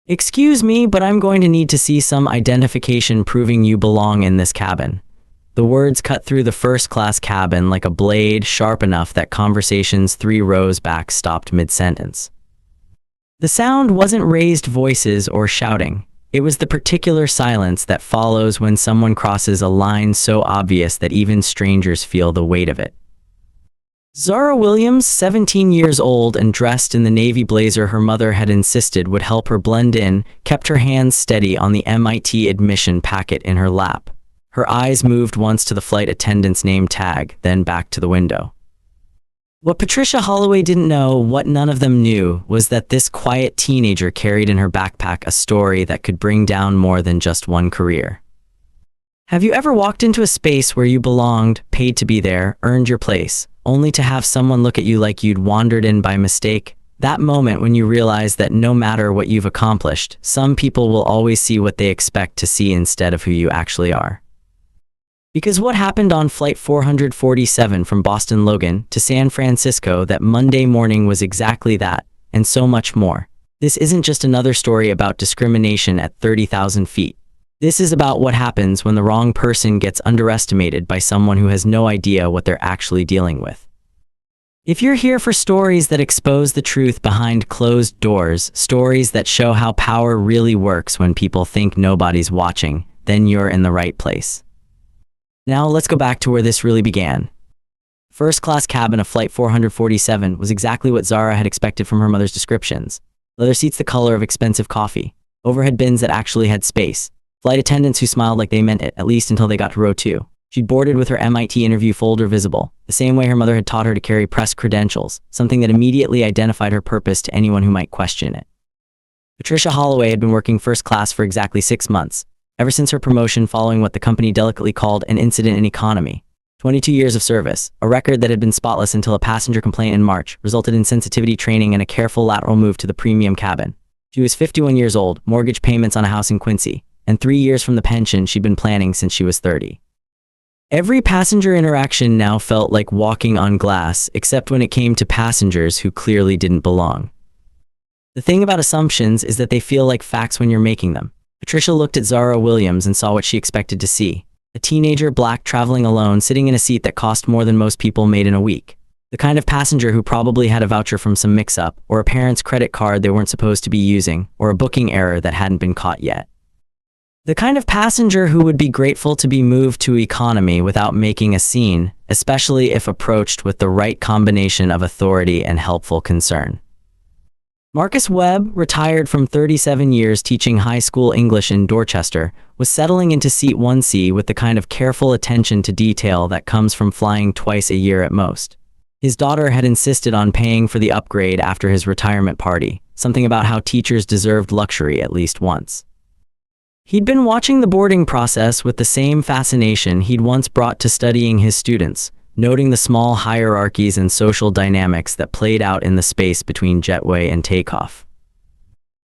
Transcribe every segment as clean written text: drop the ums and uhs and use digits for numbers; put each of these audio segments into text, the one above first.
"Excuse me, but I'm going to need to see some identification proving you belong in this cabin." The words cut through the first-class cabin like a blade, sharp enough that conversations 3 rows back stopped mid-sentence. The sound wasn't raised voices or shouting. It was the particular silence that follows when someone crosses a line so obvious that even strangers feel the weight of it. Zara Williams, 17 years old and dressed in the navy blazer her mother had insisted would help her blend in, kept her hands steady on the MIT admission packet in her lap. Her eyes moved once to the flight attendant's name tag, then back to the window. What Patricia Holloway didn't know, what none of them knew, was that this quiet teenager carried in her backpack a story that could bring down more than just one career. Have you ever walked into a space where you belonged, paid to be there, earned your place, only to have someone look at you like you'd wandered in by mistake? That moment when you realize that no matter what you've accomplished, some people will always see what they expect to see instead of who you actually are. Because what happened on Flight 447 from Boston Logan to San Francisco that Monday morning was exactly that, and so much more. This isn't just another story about discrimination at 30,000 feet. This is about what happens when the wrong person gets underestimated by someone who has no idea what they're actually dealing with. If you're here for stories that expose the truth behind closed doors, stories that show how power really works when people think nobody's watching, then you're in the right place. Now let's go back to where this really began. First-class cabin of Flight 447 was exactly what Zara had expected from her mother's descriptions. Leather seats the color of expensive coffee, overhead bins that actually had space, flight attendants who smiled like they meant it, at least until they got to row 2. She'd boarded with her MIT interview folder visible, the same way her mother had taught her to carry press credentials, something that immediately identified her purpose to anyone who might question it. Patricia Holloway had been working first class for exactly 6 months, ever since her promotion following what the company delicately called an incident in economy. 22 years of service, a record that had been spotless until a passenger complaint in March resulted in sensitivity training and a careful lateral move to the premium cabin. She was 51 years old, mortgage payments on a house in Quincy, and 3 years from the pension she'd been planning since she was 30. Every passenger interaction now felt like walking on glass, except when it came to passengers who clearly didn't belong. The thing about assumptions is that they feel like facts when you're making them. Patricia looked at Zara Williams and saw what she expected to see. A teenager, black, traveling alone, sitting in a seat that cost more than most people made in a week. The kind of passenger who probably had a voucher from some mix-up, or a parent's credit card they weren't supposed to be using, or a booking error that hadn't been caught yet. The kind of passenger who would be grateful to be moved to economy without making a scene, especially if approached with the right combination of authority and helpful concern. Marcus Webb, retired from 37 years teaching high school English in Dorchester, was settling into seat 1C with the kind of careful attention to detail that comes from flying twice a year at most. His daughter had insisted on paying for the upgrade after his retirement party, something about how teachers deserved luxury at least once. He'd been watching the boarding process with the same fascination he'd once brought to studying his students, noting the small hierarchies and social dynamics that played out in the space between jetway and takeoff.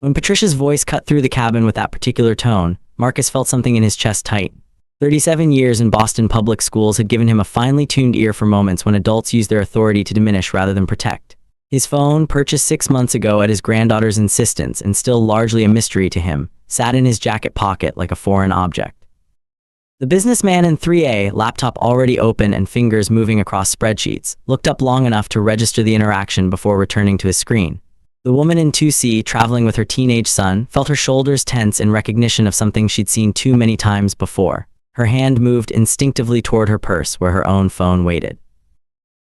When Patricia's voice cut through the cabin with that particular tone, Marcus felt something in his chest tight. 37 years in Boston public schools had given him a finely tuned ear for moments when adults use their authority to diminish rather than protect. His phone, purchased 6 months ago at his granddaughter's insistence and still largely a mystery to him, sat in his jacket pocket like a foreign object. The businessman in 3A, laptop already open and fingers moving across spreadsheets, looked up long enough to register the interaction before returning to his screen. The woman in 2C, traveling with her teenage son, felt her shoulders tense in recognition of something she'd seen too many times before. Her hand moved instinctively toward her purse where her own phone waited.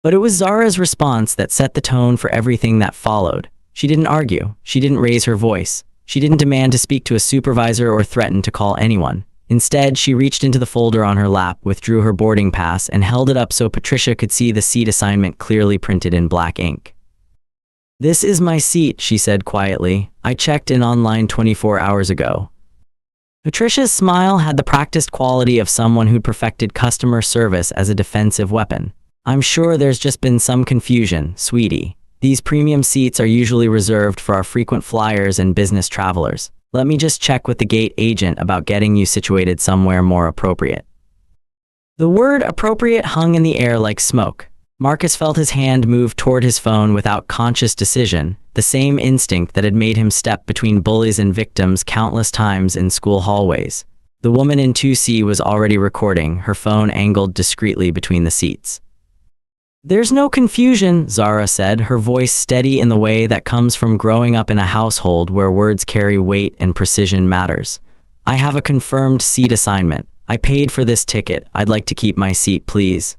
But it was Zara's response that set the tone for everything that followed. She didn't argue. She didn't raise her voice. She didn't demand to speak to a supervisor or threaten to call anyone. Instead, she reached into the folder on her lap, withdrew her boarding pass, and held it up so Patricia could see the seat assignment clearly printed in black ink. "This is my seat," she said quietly. "I checked in online 24 hours ago." Patricia's smile had the practiced quality of someone who'd perfected customer service as a defensive weapon. "I'm sure there's just been some confusion, sweetie. These premium seats are usually reserved for our frequent flyers and business travelers. Let me just check with the gate agent about getting you situated somewhere more appropriate." The word appropriate hung in the air like smoke. Marcus felt his hand move toward his phone without conscious decision, the same instinct that had made him step between bullies and victims countless times in school hallways. The woman in 2C was already recording, her phone angled discreetly between the seats. "There's no confusion," Zara said, her voice steady in the way that comes from growing up in a household where words carry weight and precision matters. "I have a confirmed seat assignment. I paid for this ticket. I'd like to keep my seat, please."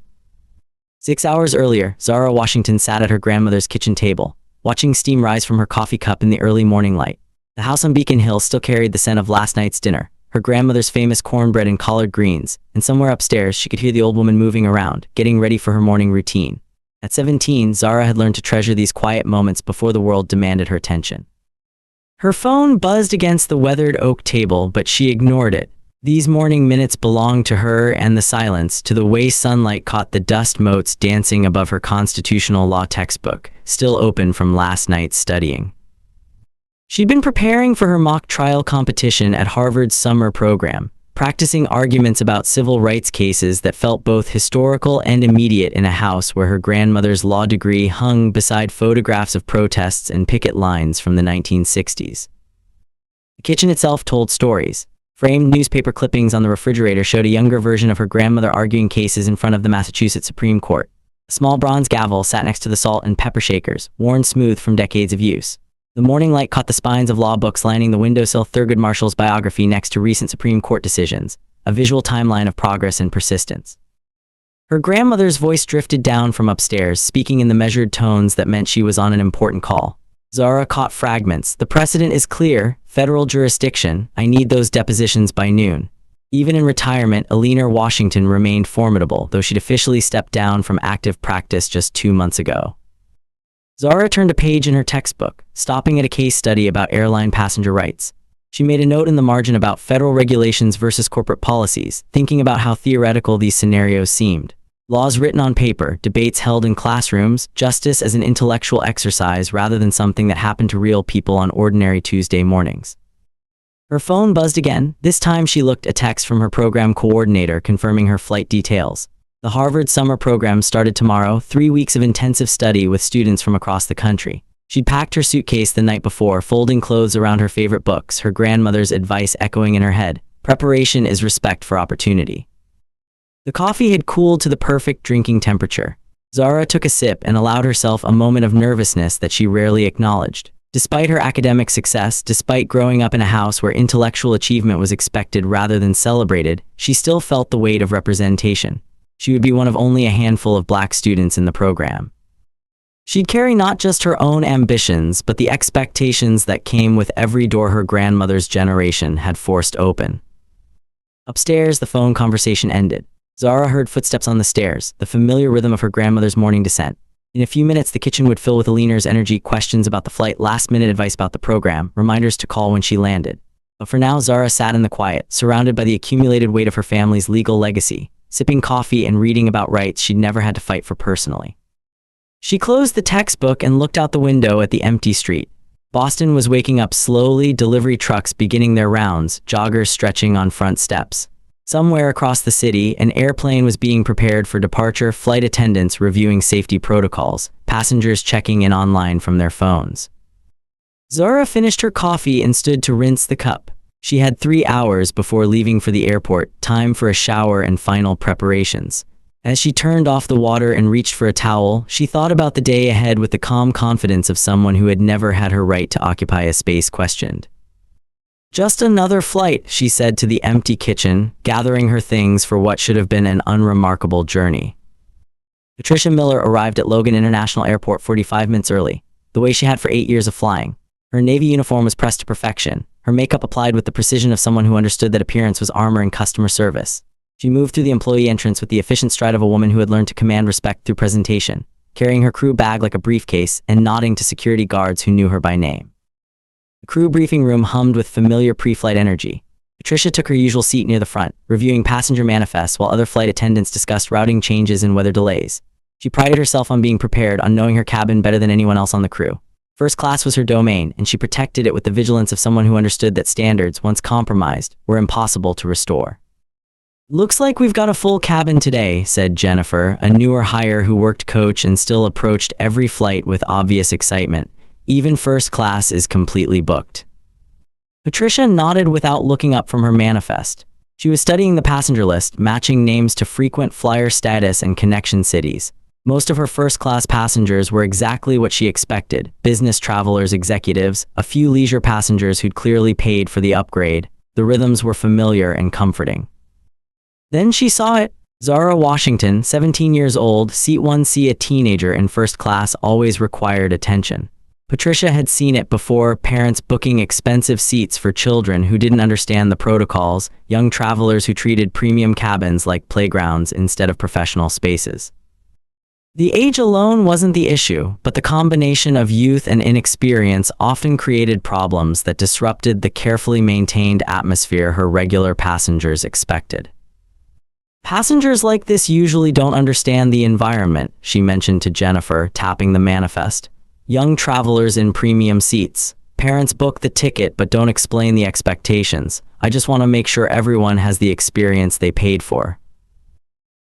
6 hours earlier, Zara Washington sat at her grandmother's kitchen table, watching steam rise from her coffee cup in the early morning light. The house on Beacon Hill still carried the scent of last night's dinner, her grandmother's famous cornbread and collard greens, and somewhere upstairs she could hear the old woman moving around, getting ready for her morning routine. At 17, Zara had learned to treasure these quiet moments before the world demanded her attention. Her phone buzzed against the weathered oak table, but she ignored it. These morning minutes belonged to her and the silence, to the way sunlight caught the dust motes dancing above her constitutional law textbook, still open from last night's studying. She'd been preparing for her mock trial competition at Harvard's summer program, practicing arguments about civil rights cases that felt both historical and immediate in a house where her grandmother's law degree hung beside photographs of protests and picket lines from the 1960s. The kitchen itself told stories. Framed newspaper clippings on the refrigerator showed a younger version of her grandmother arguing cases in front of the Massachusetts Supreme Court. A small bronze gavel sat next to the salt and pepper shakers, worn smooth from decades of use. The morning light caught the spines of law books lining the windowsill. Thurgood Marshall's biography next to recent Supreme Court decisions, a visual timeline of progress and persistence. Her grandmother's voice drifted down from upstairs, speaking in the measured tones that meant she was on an important call. Zara caught fragments. "The precedent is clear. Federal jurisdiction. I need those depositions by noon." Even in retirement, Eleanor Washington remained formidable, though she'd officially stepped down from active practice just 2 months ago. Zara turned a page in her textbook, stopping at a case study about airline passenger rights. She made a note in the margin about federal regulations versus corporate policies, thinking about how theoretical these scenarios seemed. Laws written on paper, debates held in classrooms, justice as an intellectual exercise rather than something that happened to real people on ordinary Tuesday mornings. Her phone buzzed again. This time she looked at a text from her program coordinator confirming her flight details. The Harvard summer program started tomorrow, 3 weeks of intensive study with students from across the country. She'd packed her suitcase the night before, folding clothes around her favorite books, her grandmother's advice echoing in her head. Preparation is respect for opportunity. The coffee had cooled to the perfect drinking temperature. Zara took a sip and allowed herself a moment of nervousness that she rarely acknowledged. Despite her academic success, despite growing up in a house where intellectual achievement was expected rather than celebrated, she still felt the weight of representation. She would be one of only a handful of black students in the program. She'd carry not just her own ambitions, but the expectations that came with every door her grandmother's generation had forced open. Upstairs, the phone conversation ended. Zara heard footsteps on the stairs, the familiar rhythm of her grandmother's morning descent. In a few minutes, the kitchen would fill with Eleanor's energy, questions about the flight, last-minute advice about the program, reminders to call when she landed. But for now, Zara sat in the quiet, surrounded by the accumulated weight of her family's legal legacy, sipping coffee and reading about rights she'd never had to fight for personally. She closed the textbook and looked out the window at the empty street. Boston was waking up slowly, delivery trucks beginning their rounds, joggers stretching on front steps. Somewhere across the city, an airplane was being prepared for departure, flight attendants reviewing safety protocols, passengers checking in online from their phones. Zara finished her coffee and stood to rinse the cup. She had 3 hours before leaving for the airport, time for a shower and final preparations. As she turned off the water and reached for a towel, she thought about the day ahead with the calm confidence of someone who had never had her right to occupy a space questioned. "Just another flight," she said to the empty kitchen, gathering her things for what should have been an unremarkable journey. Patricia Miller arrived at Logan International Airport 45 minutes early, the way she had for 8 years of flying. Her Navy uniform was pressed to perfection, her makeup applied with the precision of someone who understood that appearance was armor in customer service. She moved through the employee entrance with the efficient stride of a woman who had learned to command respect through presentation, carrying her crew bag like a briefcase and nodding to security guards who knew her by name. The crew briefing room hummed with familiar pre-flight energy. Patricia took her usual seat near the front, reviewing passenger manifests while other flight attendants discussed routing changes and weather delays. She prided herself on being prepared, on knowing her cabin better than anyone else on the crew. First class was her domain, and she protected it with the vigilance of someone who understood that standards, once compromised, were impossible to restore. Looks like we've got a full cabin today, said Jennifer, a newer hire who worked coach and still approached every flight with obvious excitement. Even first class is completely booked. Patricia nodded without looking up from her manifest. She was studying the passenger list, matching names to frequent flyer status and connection cities. Most of her first-class passengers were exactly what she expected: business travelers, executives, a few leisure passengers who'd clearly paid for the upgrade. The rhythms were familiar and comforting. Then she saw it. Zara Washington, 17 years old, seat 1C, a teenager in first class, always required attention. Patricia had seen it before: parents booking expensive seats for children who didn't understand the protocols, young travelers who treated premium cabins like playgrounds instead of professional spaces. The age alone wasn't the issue, but the combination of youth and inexperience often created problems that disrupted the carefully maintained atmosphere her regular passengers expected. Passengers like this usually don't understand the environment, she mentioned to Jennifer, tapping the manifest. Young travelers in premium seats. Parents book the ticket but don't explain the expectations. I just want to make sure everyone has the experience they paid for.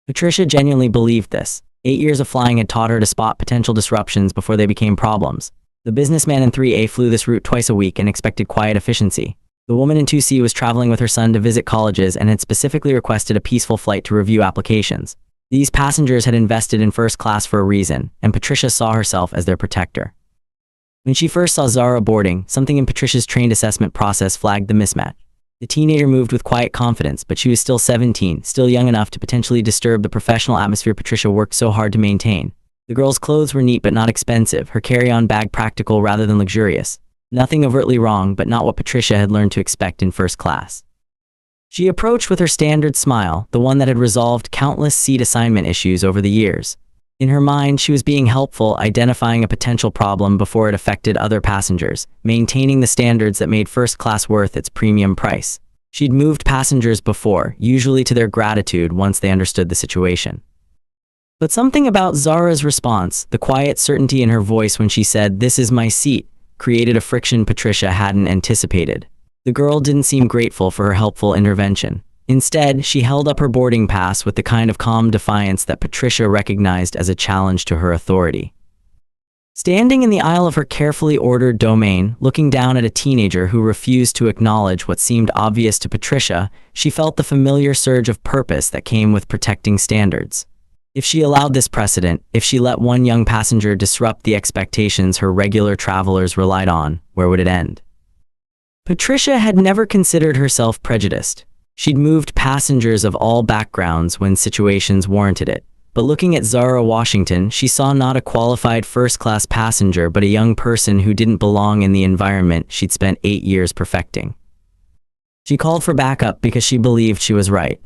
Patricia genuinely believed this. 8 years of flying had taught her to spot potential disruptions before they became problems. The businessman in 3A flew this route twice a week and expected quiet efficiency. The woman in 2C was traveling with her son to visit colleges and had specifically requested a peaceful flight to review applications. These passengers had invested in first class for a reason, and Patricia saw herself as their protector. When she first saw Zara boarding, something in Patricia's trained assessment process flagged the mismatch. The teenager moved with quiet confidence, but she was still 17, still young enough to potentially disturb the professional atmosphere Patricia worked so hard to maintain. The girl's clothes were neat but not expensive, her carry-on bag practical rather than luxurious. Nothing overtly wrong, but not what Patricia had learned to expect in first class. She approached with her standard smile, the one that had resolved countless seat assignment issues over the years. In her mind, she was being helpful, identifying a potential problem before it affected other passengers, maintaining the standards that made first class worth its premium price. She'd moved passengers before, usually to their gratitude once they understood the situation. But something about Zara's response, the quiet certainty in her voice when she said, "This is my seat," created a friction Patricia hadn't anticipated. The girl didn't seem grateful for her helpful intervention. Instead, she held up her boarding pass with the kind of calm defiance that Patricia recognized as a challenge to her authority. Standing in the aisle of her carefully ordered domain, looking down at a teenager who refused to acknowledge what seemed obvious to Patricia, she felt the familiar surge of purpose that came with protecting standards. If she allowed this precedent, if she let one young passenger disrupt the expectations her regular travelers relied on, where would it end? Patricia had never considered herself prejudiced. She'd moved passengers of all backgrounds when situations warranted it. But looking at Zara Washington, she saw not a qualified first-class passenger but a young person who didn't belong in the environment she'd spent 8 years perfecting. She called for backup because she believed she was right.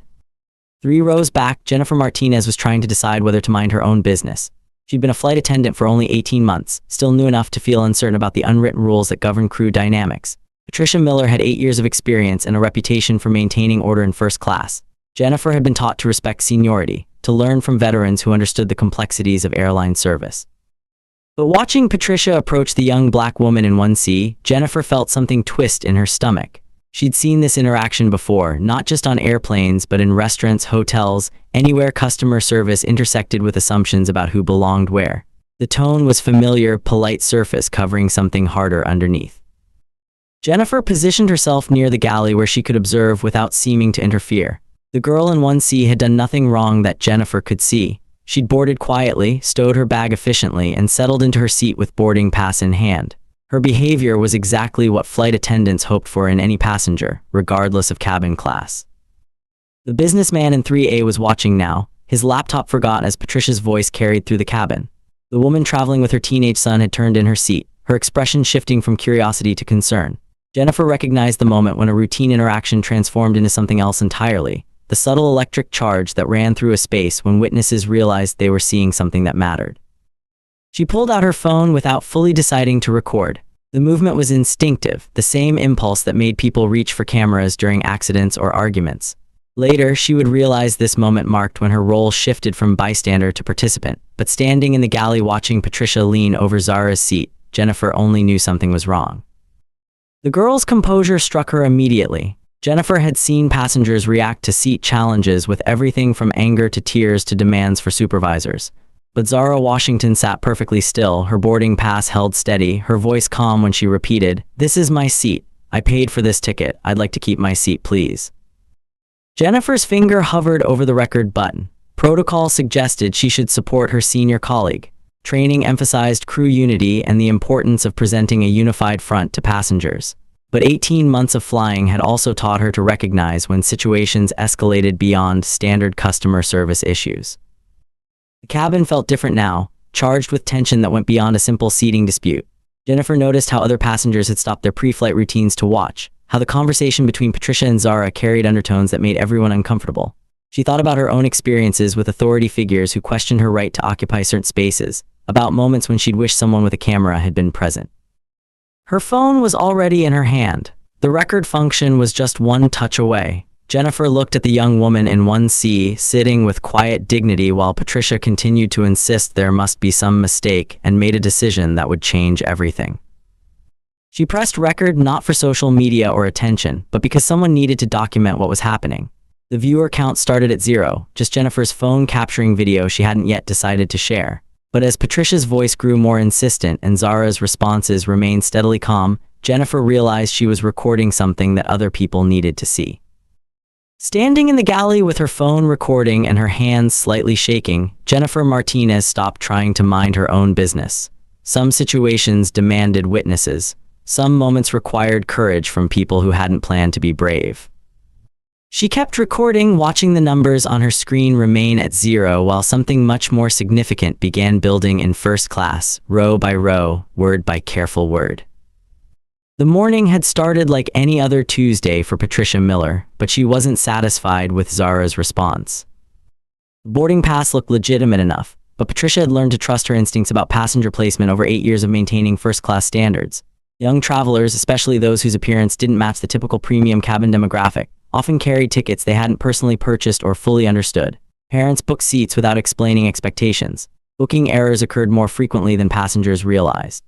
3 rows back, Jennifer Martinez was trying to decide whether to mind her own business. She'd been a flight attendant for only 18 months, still new enough to feel uncertain about the unwritten rules that govern crew dynamics. Patricia Miller had 8 years of experience and a reputation for maintaining order in first class. Jennifer had been taught to respect seniority, to learn from veterans who understood the complexities of airline service. But watching Patricia approach the young black woman in 1C, Jennifer felt something twist in her stomach. She'd seen this interaction before, not just on airplanes but in restaurants, hotels, anywhere customer service intersected with assumptions about who belonged where. The tone was familiar, polite surface covering something harder underneath. Jennifer positioned herself near the galley where she could observe without seeming to interfere. The girl in 1C had done nothing wrong that Jennifer could see. She'd boarded quietly, stowed her bag efficiently, and settled into her seat with boarding pass in hand. Her behavior was exactly what flight attendants hoped for in any passenger, regardless of cabin class. The businessman in 3A was watching now, his laptop forgot as Patricia's voice carried through the cabin. The woman traveling with her teenage son had turned in her seat, her expression shifting from curiosity to concern. Jennifer recognized the moment when a routine interaction transformed into something else entirely, the subtle electric charge that ran through a space when witnesses realized they were seeing something that mattered. She pulled out her phone without fully deciding to record. The movement was instinctive, the same impulse that made people reach for cameras during accidents or arguments. Later, she would realize this moment marked when her role shifted from bystander to participant. But standing in the galley watching Patricia lean over Zara's seat, Jennifer only knew something was wrong. The girl's composure struck her immediately. Jennifer had seen passengers react to seat challenges with everything from anger to tears to demands for supervisors. But Zara Washington sat perfectly still, her boarding pass held steady, her voice calm when she repeated, "This is my seat. I paid for this ticket. I'd like to keep my seat, please." Jennifer's finger hovered over the record button. Protocol suggested she should support her senior colleague. Training emphasized crew unity and the importance of presenting a unified front to passengers. But 18 months of flying had also taught her to recognize when situations escalated beyond standard customer service issues. The cabin felt different now, charged with tension that went beyond a simple seating dispute. Jennifer noticed how other passengers had stopped their pre-flight routines to watch, how the conversation between Patricia and Zara carried undertones that made everyone uncomfortable. She thought about her own experiences with authority figures who questioned her right to occupy certain spaces, about moments when she'd wished someone with a camera had been present. Her phone was already in her hand. The record function was just one touch away. Jennifer looked at the young woman in 1C, sitting with quiet dignity while Patricia continued to insist there must be some mistake and made a decision that would change everything. She pressed record not for social media or attention, but because someone needed to document what was happening. The viewer count started at 0, just Jennifer's phone capturing video she hadn't yet decided to share. But as Patricia's voice grew more insistent and Zara's responses remained steadily calm, Jennifer realized she was recording something that other people needed to see. Standing in the galley with her phone recording and her hands slightly shaking, Jennifer Martinez stopped trying to mind her own business. Some situations demanded witnesses. Some moments required courage from people who hadn't planned to be brave. She kept recording, watching the numbers on her screen remain at 0 while something much more significant began building in first class, row by row, word by careful word. The morning had started like any other Tuesday for Patricia Miller, but she wasn't satisfied with Zara's response. The boarding pass looked legitimate enough, but Patricia had learned to trust her instincts about passenger placement over 8 years of maintaining first-class standards. Young travelers, especially those whose appearance didn't match the typical premium cabin demographic, often carried tickets they hadn't personally purchased or fully understood. Parents booked seats without explaining expectations. Booking errors occurred more frequently than passengers realized.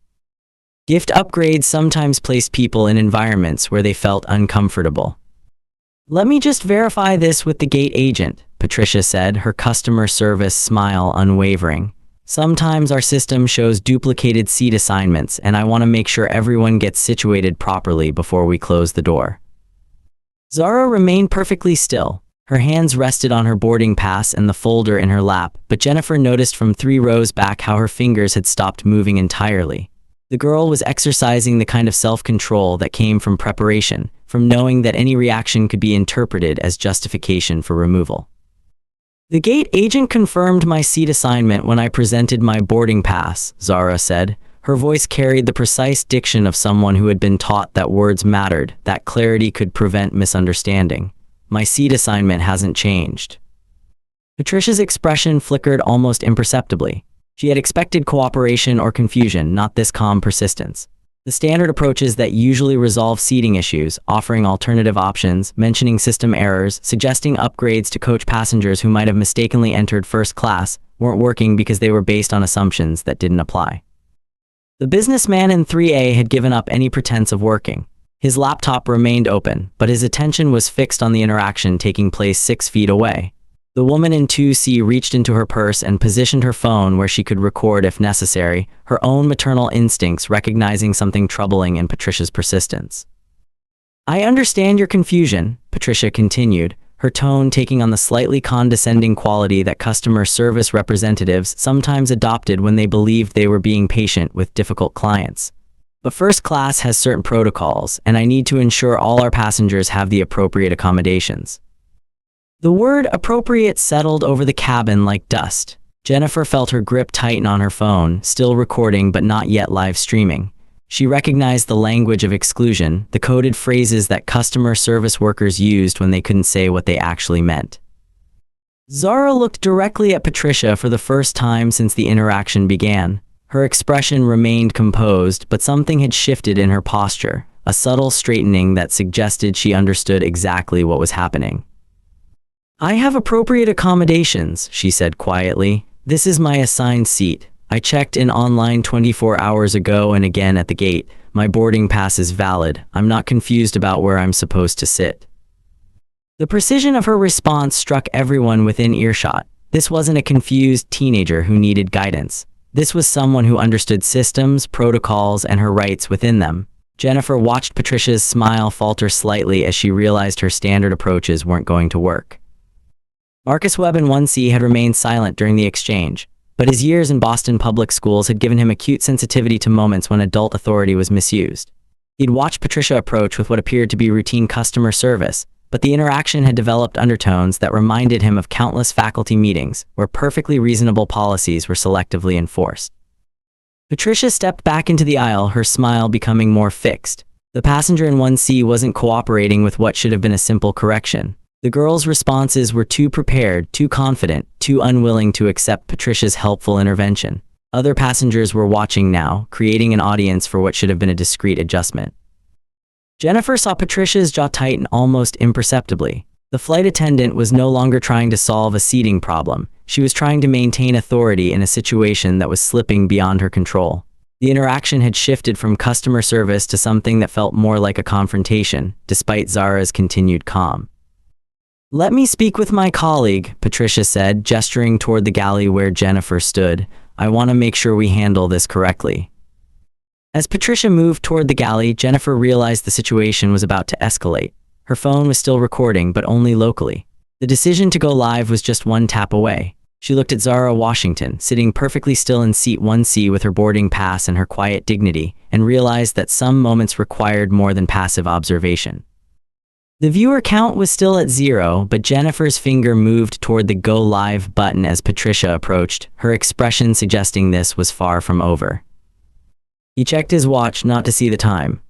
Gift upgrades sometimes placed people in environments where they felt uncomfortable. "Let me just verify this with the gate agent," Patricia said, her customer service smile unwavering. "Sometimes our system shows duplicated seat assignments, and I want to make sure everyone gets situated properly before we close the door." Zara remained perfectly still. Her hands rested on her boarding pass and the folder in her lap, but Jennifer noticed from 3 rows back how her fingers had stopped moving entirely. The girl was exercising the kind of self-control that came from preparation, from knowing that any reaction could be interpreted as justification for removal. "The gate agent confirmed my seat assignment when I presented my boarding pass," Zara said. Her voice carried the precise diction of someone who had been taught that words mattered, that clarity could prevent misunderstanding. "My seat assignment hasn't changed." Patricia's expression flickered almost imperceptibly. She had expected cooperation or confusion, not this calm persistence. The standard approaches that usually resolve seating issues, offering alternative options, mentioning system errors, suggesting upgrades to coach passengers who might have mistakenly entered first class, weren't working because they were based on assumptions that didn't apply. The businessman in 3A had given up any pretense of working. His laptop remained open, but his attention was fixed on the interaction taking place 6 feet away. The woman in 2C reached into her purse and positioned her phone where she could record if necessary, her own maternal instincts recognizing something troubling in Patricia's persistence. "I understand your confusion," Patricia continued, her tone taking on the slightly condescending quality that customer service representatives sometimes adopted when they believed they were being patient with difficult clients. "But first class has certain protocols, and I need to ensure all our passengers have the appropriate accommodations." The word appropriate settled over the cabin like dust. Jennifer felt her grip tighten on her phone, still recording but not yet live streaming. She recognized the language of exclusion, the coded phrases that customer service workers used when they couldn't say what they actually meant. Zara looked directly at Patricia for the first time since the interaction began. Her expression remained composed, but something had shifted in her posture, a subtle straightening that suggested she understood exactly what was happening. "I have appropriate accommodations," she said quietly. "This is my assigned seat. I checked in online 24 hours ago and again at the gate. My boarding pass is valid. I'm not confused about where I'm supposed to sit." The precision of her response struck everyone within earshot. This wasn't a confused teenager who needed guidance. This was someone who understood systems, protocols, and her rights within them. Jennifer watched Patricia's smile falter slightly as she realized her standard approaches weren't going to work. Marcus Webb in 1C had remained silent during the exchange, but his years in Boston public schools had given him acute sensitivity to moments when adult authority was misused. He'd watched Patricia approach with what appeared to be routine customer service, but the interaction had developed undertones that reminded him of countless faculty meetings where perfectly reasonable policies were selectively enforced. Patricia stepped back into the aisle, her smile becoming more fixed. The passenger in 1C wasn't cooperating with what should have been a simple correction. The girl's responses were too prepared, too confident, too unwilling to accept Patricia's helpful intervention. Other passengers were watching now, creating an audience for what should have been a discreet adjustment. Jennifer saw Patricia's jaw tighten almost imperceptibly. The flight attendant was no longer trying to solve a seating problem. She was trying to maintain authority in a situation that was slipping beyond her control. The interaction had shifted from customer service to something that felt more like a confrontation, despite Zara's continued calm. "Let me speak with my colleague," Patricia said, gesturing toward the galley where Jennifer stood. "I want to make sure we handle this correctly." As Patricia moved toward the galley, Jennifer realized the situation was about to escalate. Her phone was still recording, but only locally. The decision to go live was just one tap away. She looked at Zara Washington, sitting perfectly still in seat 1C with her boarding pass and her quiet dignity, and realized that some moments required more than passive observation. The viewer count was still at 0, but Jennifer's finger moved toward the Go Live button as Patricia approached, her expression suggesting this was far from over. He checked his watch not to see the time.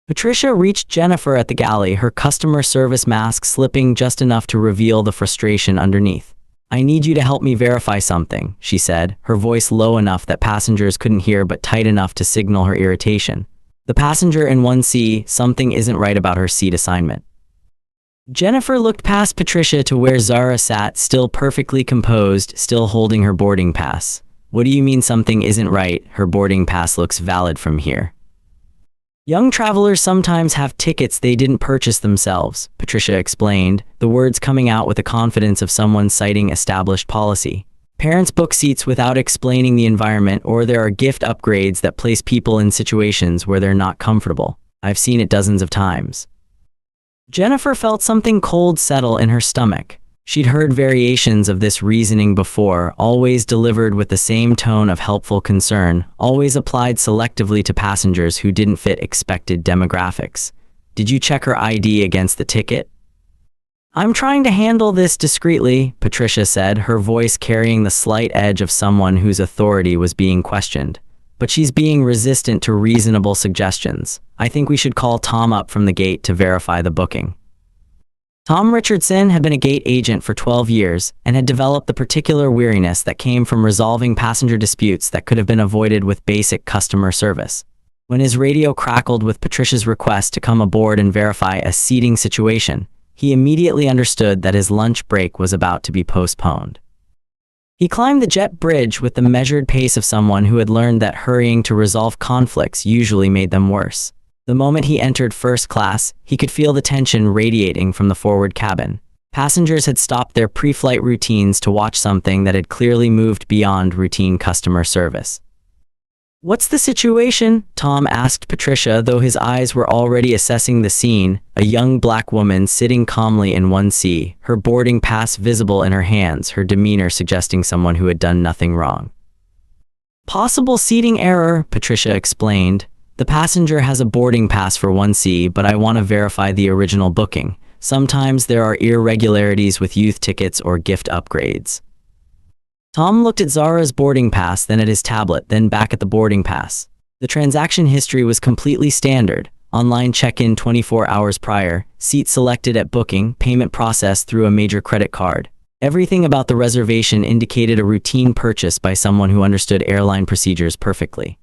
Patricia reached Jennifer at the galley, her customer service mask slipping just enough to reveal the frustration underneath. "I need you to help me verify something," she said, her voice low enough that passengers couldn't hear but tight enough to signal her irritation. The passenger in 1C, something isn't right about her seat assignment. Jennifer looked past Patricia to where Zara sat, still perfectly composed, still holding her boarding pass. "What do you mean something isn't right? Her boarding pass looks valid from here." "Young travelers sometimes have tickets they didn't purchase themselves," Patricia explained, the words coming out with the confidence of someone citing established policy. "Parents book seats without explaining the environment, or there are gift upgrades that place people in situations where they're not comfortable. I've seen it dozens of times." Jennifer felt something cold settle in her stomach. She'd heard variations of this reasoning before, always delivered with the same tone of helpful concern, always applied selectively to passengers who didn't fit expected demographics. "Did you check her ID against the ticket?" "I'm trying to handle this discreetly," Patricia said, her voice carrying the slight edge of someone whose authority was being questioned. "But she's being resistant to reasonable suggestions. I think we should call Tom up from the gate to verify the booking." Tom Richardson had been a gate agent for 12 years and had developed the particular weariness that came from resolving passenger disputes that could have been avoided with basic customer service. When his radio crackled with Patricia's request to come aboard and verify a seating situation, he immediately understood that his lunch break was about to be postponed. He climbed the jet bridge with the measured pace of someone who had learned that hurrying to resolve conflicts usually made them worse. The moment he entered first class, he could feel the tension radiating from the forward cabin. Passengers had stopped their pre-flight routines to watch something that had clearly moved beyond routine customer service. "What's the situation?" Tom asked Patricia, though his eyes were already assessing the scene, a young black woman sitting calmly in 1C, her boarding pass visible in her hands, her demeanor suggesting someone who had done nothing wrong. "Possible seating error," Patricia explained. "The passenger has a boarding pass for 1C, but I want to verify the original booking. Sometimes there are irregularities with youth tickets or gift upgrades." Tom looked at Zara's boarding pass, then at his tablet, then back at the boarding pass. The transaction history was completely standard. Online check-in 24 hours prior, seat selected at booking, payment processed through a major credit card. Everything about the reservation indicated a routine purchase by someone who understood airline procedures perfectly.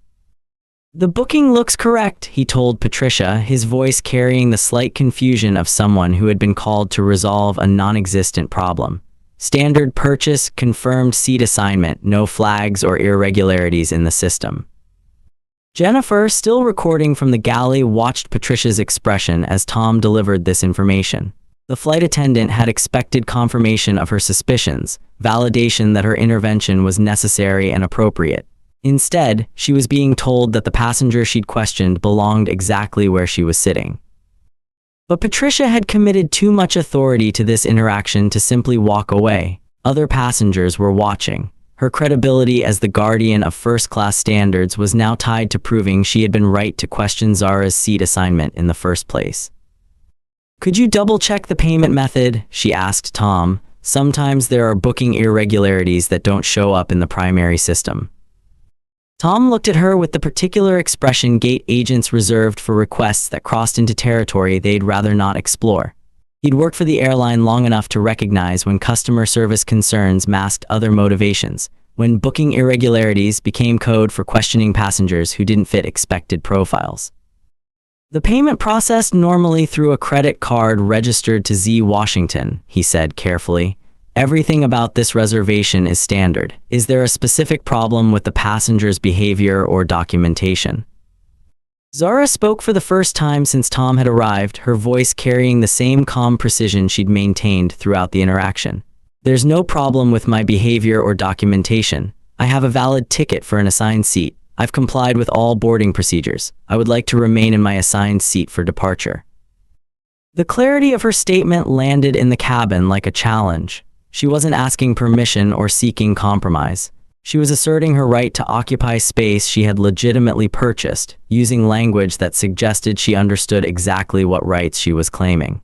"The booking looks correct," he told Patricia, his voice carrying the slight confusion of someone who had been called to resolve a non-existent problem. "Standard purchase, confirmed seat assignment, no flags or irregularities in the system." Jennifer, still recording from the galley, watched Patricia's expression as Tom delivered this information. The flight attendant had expected confirmation of her suspicions, validation that her intervention was necessary and appropriate. Instead, she was being told that the passenger she'd questioned belonged exactly where she was sitting. But Patricia had committed too much authority to this interaction to simply walk away. Other passengers were watching. Her credibility as the guardian of first-class standards was now tied to proving she had been right to question Zara's seat assignment in the first place. "Could you double-check the payment method?" she asked Tom. "Sometimes there are booking irregularities that don't show up in the primary system." Tom looked at her with the particular expression gate agents reserved for requests that crossed into territory they'd rather not explore. He'd worked for the airline long enough to recognize when customer service concerns masked other motivations, when booking irregularities became code for questioning passengers who didn't fit expected profiles. "The payment processed normally through a credit card registered to Z Washington," he said carefully. "Everything about this reservation is standard. Is there a specific problem with the passenger's behavior or documentation?" Zara spoke for the first time since Tom had arrived, her voice carrying the same calm precision she'd maintained throughout the interaction. "There's no problem with my behavior or documentation. I have a valid ticket for an assigned seat. I've complied with all boarding procedures. I would like to remain in my assigned seat for departure." The clarity of her statement landed in the cabin like a challenge. She wasn't asking permission or seeking compromise. She was asserting her right to occupy space she had legitimately purchased, using language that suggested she understood exactly what rights she was claiming.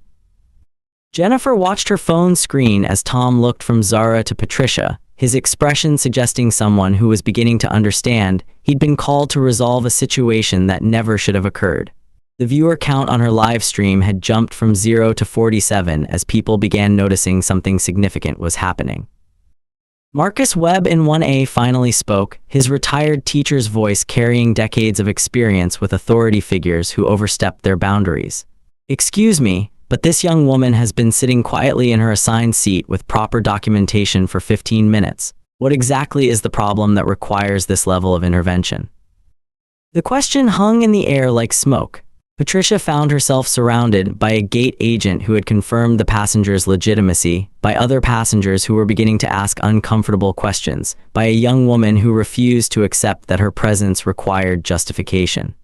Jennifer watched her phone screen as Tom looked from Zara to Patricia, his expression suggesting someone who was beginning to understand he'd been called to resolve a situation that never should have occurred. The viewer count on her live stream had jumped from 0 to 47 as people began noticing something significant was happening. Marcus Webb in 1A finally spoke, his retired teacher's voice carrying decades of experience with authority figures who overstepped their boundaries. "Excuse me, but this young woman has been sitting quietly in her assigned seat with proper documentation for 15 minutes. What exactly is the problem that requires this level of intervention?" The question hung in the air like smoke. Patricia found herself surrounded by a gate agent who had confirmed the passenger's legitimacy, by other passengers who were beginning to ask uncomfortable questions, by a young woman who refused to accept that her presence required justification.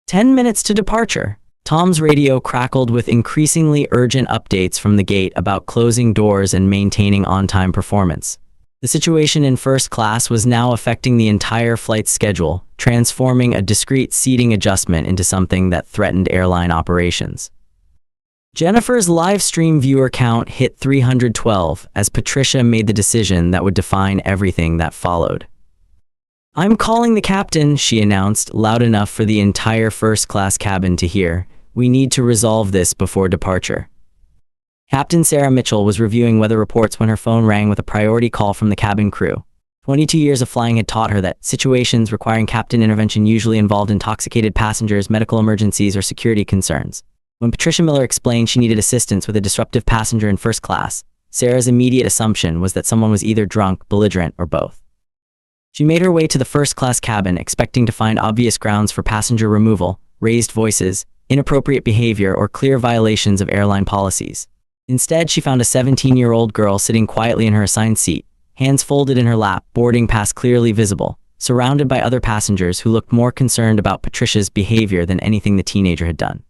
10 minutes to departure. Tom's radio crackled with increasingly urgent updates from the gate about closing doors and maintaining on-time performance. The situation in first class was now affecting the entire flight schedule, transforming a discrete seating adjustment into something that threatened airline operations. Jennifer's live stream viewer count hit 312 as Patricia made the decision that would define everything that followed. "I'm calling the captain," she announced, loud enough for the entire first-class cabin to hear. "We need to resolve this before departure." Captain Sarah Mitchell was reviewing weather reports when her phone rang with a priority call from the cabin crew. 22 years of flying had taught her that situations requiring captain intervention usually involved intoxicated passengers, medical emergencies, or security concerns. When Patricia Miller explained she needed assistance with a disruptive passenger in first class, Sarah's immediate assumption was that someone was either drunk, belligerent, or both. She made her way to the first-class cabin, expecting to find obvious grounds for passenger removal, raised voices, inappropriate behavior, or clear violations of airline policies. Instead, she found a 17-year-old girl sitting quietly in her assigned seat, hands folded in her lap, boarding pass clearly visible, surrounded by other passengers who looked more concerned about Patricia's behavior than anything the teenager had done.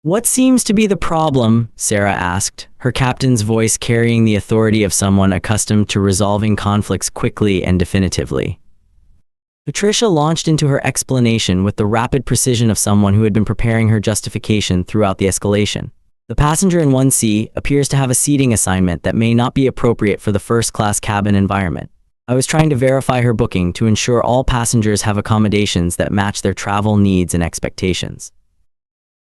"What seems to be the problem?" Sarah asked, her captain's voice carrying the authority of someone accustomed to resolving conflicts quickly and definitively. Patricia launched into her explanation with the rapid precision of someone who had been preparing her justification throughout the escalation. "The passenger in 1C appears to have a seating assignment that may not be appropriate for the first-class cabin environment. I was trying to verify her booking to ensure all passengers have accommodations that match their travel needs and expectations."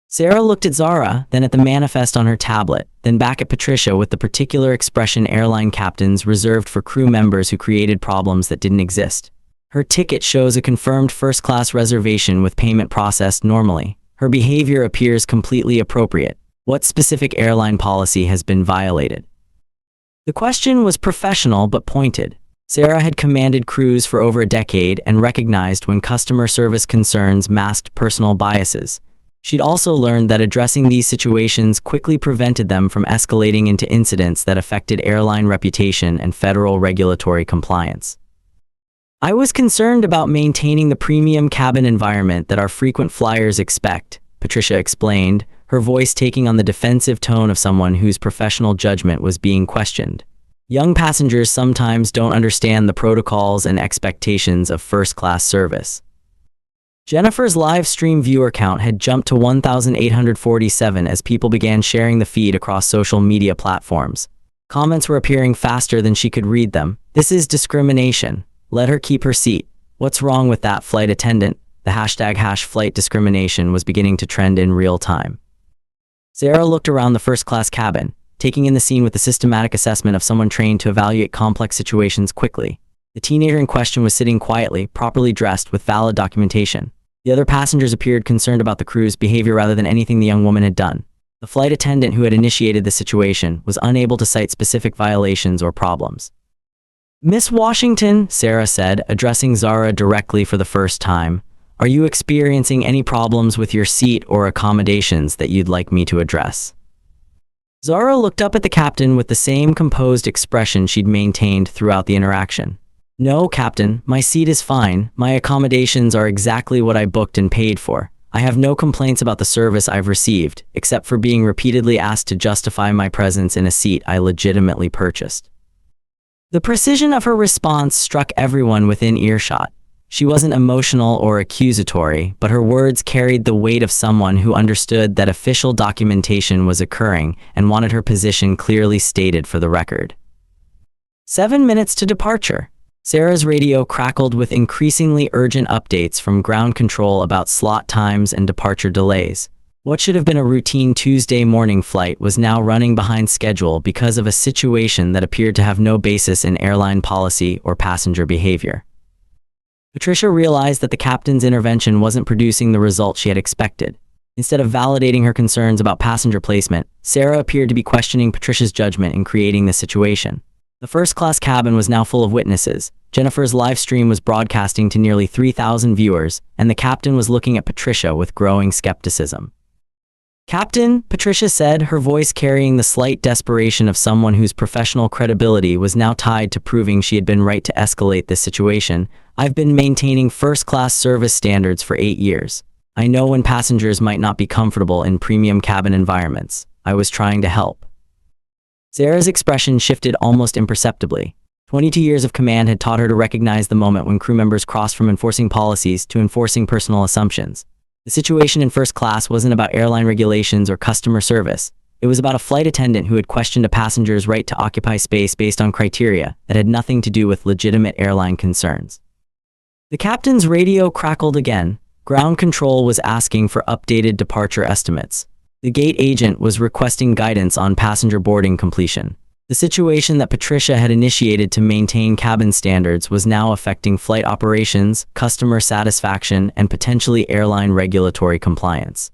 Sarah looked at Zara, then at the manifest on her tablet, then back at Patricia with the particular expression airline captains reserved for crew members who created problems that didn't exist. "Her ticket shows a confirmed first-class reservation with payment processed normally. Her behavior appears completely appropriate. What specific airline policy has been violated?" The question was professional but pointed. Sarah had commanded crews for over a decade and recognized when customer service concerns masked personal biases. She'd also learned that addressing these situations quickly prevented them from escalating into incidents that affected airline reputation and federal regulatory compliance. "I was concerned about maintaining the premium cabin environment that our frequent flyers expect," Patricia explained, her voice taking on the defensive tone of someone whose professional judgment was being questioned. "Young passengers sometimes don't understand the protocols and expectations of first-class service." Jennifer's live stream viewer count had jumped to 1,847 as people began sharing the feed across social media platforms. Comments were appearing faster than she could read them. "This is discrimination. Let her keep her seat. What's wrong with that flight attendant?" The hashtag #flight discrimination was beginning to trend in real time. Sarah looked around the first-class cabin, taking in the scene with the systematic assessment of someone trained to evaluate complex situations quickly. The teenager in question was sitting quietly, properly dressed with valid documentation. The other passengers appeared concerned about the crew's behavior rather than anything the young woman had done. The flight attendant who had initiated the situation was unable to cite specific violations or problems. "Miss Washington," Sarah said, addressing Zara directly for the first time, "are you experiencing any problems with your seat or accommodations that you'd like me to address?" Zara looked up at the captain with the same composed expression she'd maintained throughout the interaction. "No, Captain, my seat is fine. My accommodations are exactly what I booked and paid for. I have no complaints about the service I've received, except for being repeatedly asked to justify my presence in a seat I legitimately purchased." The precision of her response struck everyone within earshot. She wasn't emotional or accusatory, but her words carried the weight of someone who understood that official documentation was occurring and wanted her position clearly stated for the record. 7 minutes to departure. Sarah's radio crackled with increasingly urgent updates from ground control about slot times and departure delays. What should have been a routine Tuesday morning flight was now running behind schedule because of a situation that appeared to have no basis in airline policy or passenger behavior. Patricia realized that the captain's intervention wasn't producing the result she had expected. Instead of validating her concerns about passenger placement, Sarah appeared to be questioning Patricia's judgment in creating the situation. The first-class cabin was now full of witnesses. Jennifer's live stream was broadcasting to nearly 3,000 viewers, and the captain was looking at Patricia with growing skepticism. "Captain," Patricia said, her voice carrying the slight desperation of someone whose professional credibility was now tied to proving she had been right to escalate this situation, "I've been maintaining first-class service standards for 8 years. I know when passengers might not be comfortable in premium cabin environments. I was trying to help." Sarah's expression shifted almost imperceptibly. 22 years of command had taught her to recognize the moment when crew members crossed from enforcing policies to enforcing personal assumptions. The situation in first class wasn't about airline regulations or customer service. It was about a flight attendant who had questioned a passenger's right to occupy space based on criteria that had nothing to do with legitimate airline concerns. The captain's radio crackled again. Ground control was asking for updated departure estimates. The gate agent was requesting guidance on passenger boarding completion. The situation that Patricia had initiated to maintain cabin standards was now affecting flight operations, customer satisfaction, and potentially airline regulatory compliance.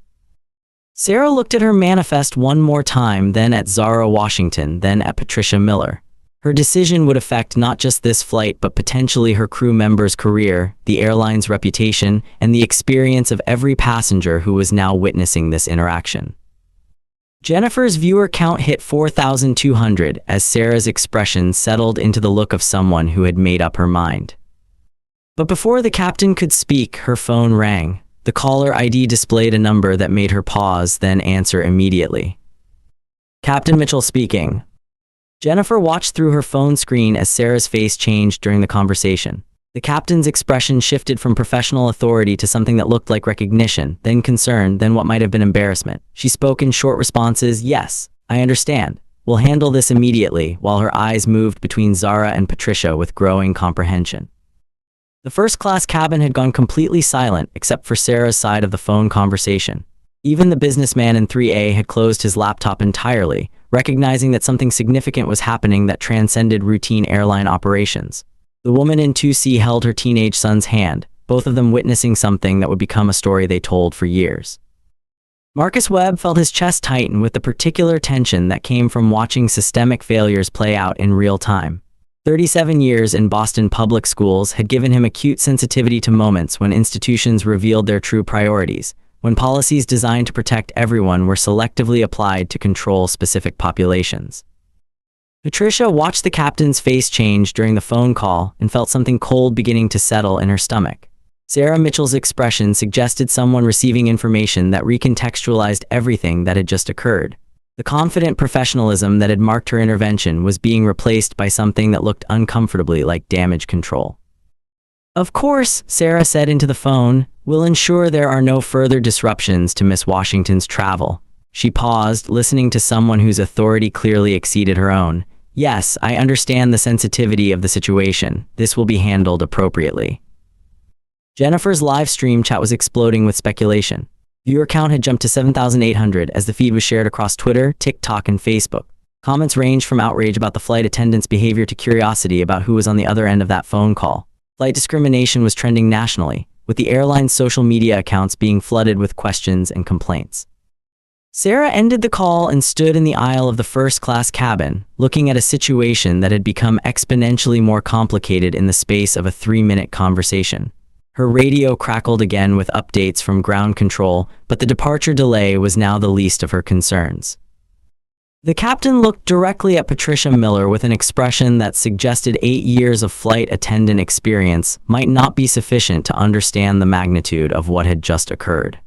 Sarah looked at her manifest one more time, then at Zara Washington, then at Patricia Miller. Her decision would affect not just this flight, but potentially her crew member's career, the airline's reputation, and the experience of every passenger who was now witnessing this interaction. Jennifer's viewer count hit 4,200 as Sarah's expression settled into the look of someone who had made up her mind. But before the captain could speak, her phone rang. The caller ID displayed a number that made her pause, then answer immediately. "Captain Mitchell speaking." Jennifer watched through her phone screen as Sarah's face changed during the conversation. The captain's expression shifted from professional authority to something that looked like recognition, then concern, then what might have been embarrassment. She spoke in short responses. "Yes, I understand. We'll handle this immediately," while her eyes moved between Zara and Patricia with growing comprehension. The first-class cabin had gone completely silent except for Sarah's side of the phone conversation. Even the businessman in 3A had closed his laptop entirely, recognizing that something significant was happening that transcended routine airline operations. The woman in 2C held her teenage son's hand, both of them witnessing something that would become a story they told for years. Marcus Webb felt his chest tighten with the particular tension that came from watching systemic failures play out in real time. 37 years in Boston public schools had given him acute sensitivity to moments when institutions revealed their true priorities, when policies designed to protect everyone were selectively applied to control specific populations. Patricia watched the captain's face change during the phone call and felt something cold beginning to settle in her stomach. Sarah Mitchell's expression suggested someone receiving information that recontextualized everything that had just occurred. The confident professionalism that had marked her intervention was being replaced by something that looked uncomfortably like damage control. "Of course," Sarah said into the phone, "we'll ensure there are no further disruptions to Miss Washington's travel." She paused, listening to someone whose authority clearly exceeded her own. "Yes, I understand the sensitivity of the situation. This will be handled appropriately." Jennifer's live stream chat was exploding with speculation. Viewer count had jumped to 7,800 as the feed was shared across Twitter, TikTok, and Facebook. Comments ranged from outrage about the flight attendant's behavior to curiosity about who was on the other end of that phone call. Flight discrimination was trending nationally, with the airline's social media accounts being flooded with questions and complaints. Sarah ended the call and stood in the aisle of the first-class cabin, looking at a situation that had become exponentially more complicated in the space of a 3-minute conversation. Her radio crackled again with updates from ground control, but the departure delay was now the least of her concerns. The captain looked directly at Patricia Miller with an expression that suggested 8 years of flight attendant experience might not be sufficient to understand the magnitude of what had just occurred.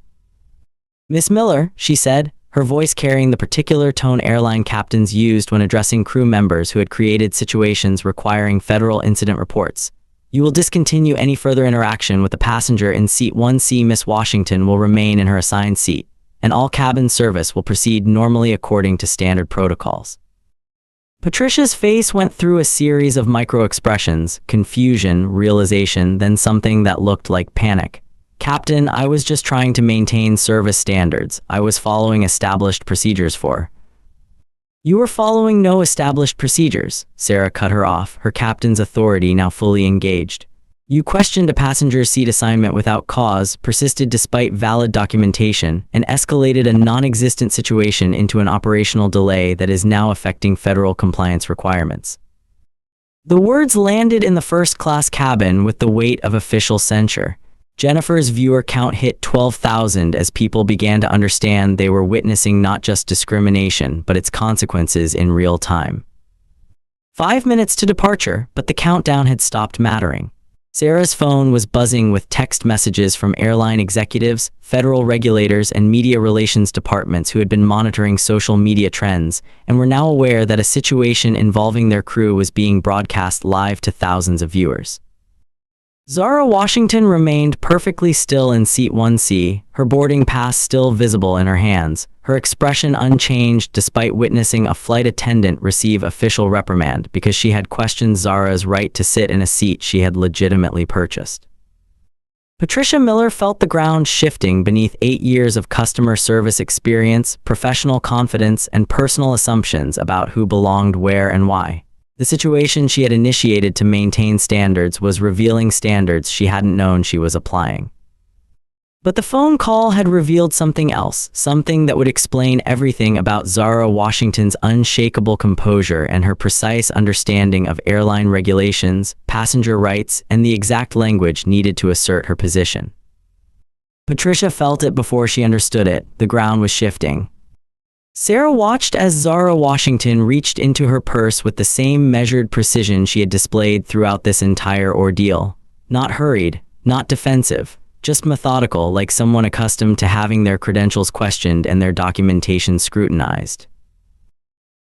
"Miss Miller," she said, her voice carrying the particular tone airline captains used when addressing crew members who had created situations requiring federal incident reports. "You will discontinue any further interaction with the passenger in seat 1C. Miss Washington will remain in her assigned seat, and all cabin service will proceed normally according to standard protocols." Patricia's face went through a series of micro-expressions: confusion, realization, then something that looked like panic. "Captain, I was just trying to maintain service standards. I was following established procedures for—" "You were following no established procedures," Sarah cut her off, her captain's authority now fully engaged. "You questioned a passenger's seat assignment without cause, persisted despite valid documentation, and escalated a non-existent situation into an operational delay that is now affecting federal compliance requirements." The words landed in the first-class cabin with the weight of official censure. Jennifer's viewer count hit 12,000 as people began to understand they were witnessing not just discrimination, but its consequences in real time. 5 minutes to departure, but the countdown had stopped mattering. Sarah's phone was buzzing with text messages from airline executives, federal regulators, and media relations departments who had been monitoring social media trends and were now aware that a situation involving their crew was being broadcast live to thousands of viewers. Zara Washington remained perfectly still in seat 1C, her boarding pass still visible in her hands, her expression unchanged despite witnessing a flight attendant receive official reprimand because she had questioned Zara's right to sit in a seat she had legitimately purchased. Patricia Miller felt the ground shifting beneath 8 years of customer service experience, professional confidence, and personal assumptions about who belonged where and why. The situation she had initiated to maintain standards was revealing standards she hadn't known she was applying. But the phone call had revealed something else, something that would explain everything about Zara Washington's unshakable composure and her precise understanding of airline regulations, passenger rights, and the exact language needed to assert her position. Patricia felt it before she understood it. The ground was shifting. Sarah watched as Zara Washington reached into her purse with the same measured precision she had displayed throughout this entire ordeal. Not hurried, not defensive, just methodical, like someone accustomed to having their credentials questioned and their documentation scrutinized.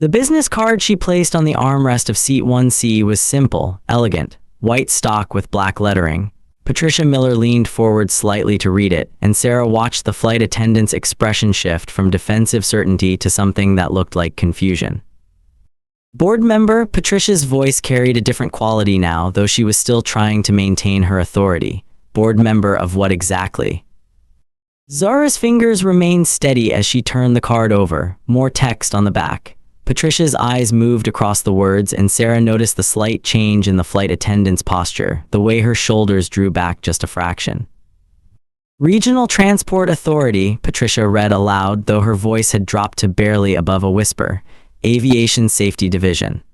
The business card she placed on the armrest of seat 1C was simple, elegant, white stock with black lettering. Patricia Miller leaned forward slightly to read it, and Sarah watched the flight attendant's expression shift from defensive certainty to something that looked like confusion. "Board member," Patricia's voice carried a different quality now, though she was still trying to maintain her authority. "Board member of what exactly?" Zara's fingers remained steady as she turned the card over, more text on the back. Patricia's eyes moved across the words, and Sarah noticed the slight change in the flight attendant's posture, the way her shoulders drew back just a fraction. "Regional Transport Authority," Patricia read aloud, though her voice had dropped to barely above a whisper. "Aviation Safety Division."